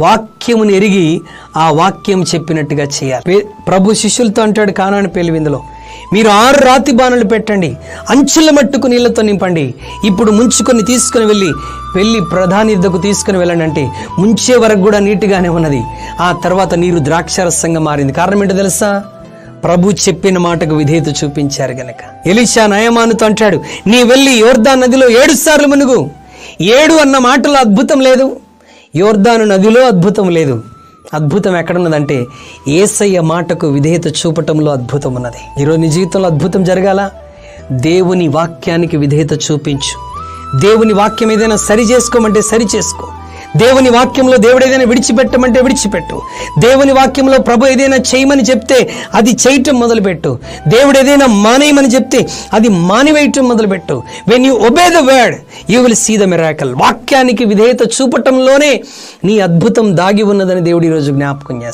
వాక్యమును ఎరిగి ఆ వాక్యం చెప్పినట్టుగా చేయాలి. ప్రభు శిష్యులతో అంటాడు కానాను పెళ్లి విందులో, మీరు 6 రాతి బాణలు పెట్టండి, అంచుల మట్టుకు నీళ్లతో నింపండి, ఇప్పుడు ముంచుకొని తీసుకుని వెళ్ళి పెళ్లి ప్రధాని యుద్ధకు తీసుకుని వెళ్ళండి అంటే ముంచే వరకు కూడా నీటిగానే ఉన్నది. ఆ తర్వాత నీరు ద్రాక్షారసంగా మారింది. కారణం ఏంటో తెలుసా? ప్రభు చెప్పిన మాటకు విధేయత చూపించారు గనక. ఎలీషా నయమానుతో అంటాడు, నీ వెళ్ళి యోర్దాను నదిలో 7 సార్లు మునుగు. 7 అన్న మాటలో అద్భుతం లేదు, యోర్దాను నదిలో అద్భుతం లేదు. అద్భుతం ఎక్కడున్నదంటే యేసయ్య మాటకు విధేయత చూపటంలో అద్భుతం ఉన్నది. ఈరోజు నీ జీవితంలో అద్భుతం జరగాల, దేవుని వాక్యానికి విధేయత చూపించు. దేవుని వాక్యం ఏదైనా సరి చేసుకోమంటే సరి చేసుకో. దేవుని వాక్యంలో దేవుడు ఏదైనా విడిచిపెట్టమంటే విడిచిపెట్టు. దేవుని వాక్యంలో ప్రభు ఏదైనా చేయమని చెప్తే అది చేయటం మొదలుపెట్టు. దేవుడు ఏదైనా మానేయమని చెప్తే అది మానివేయటం మొదలుపెట్టు. When you obey the word you will see the miracle. వాక్యానికి విధేయత చూపటంలోనే నీ అద్భుతం దాగి ఉన్నదని దేవుడు ఈరోజు జ్ఞాపకం చేస్తాడు.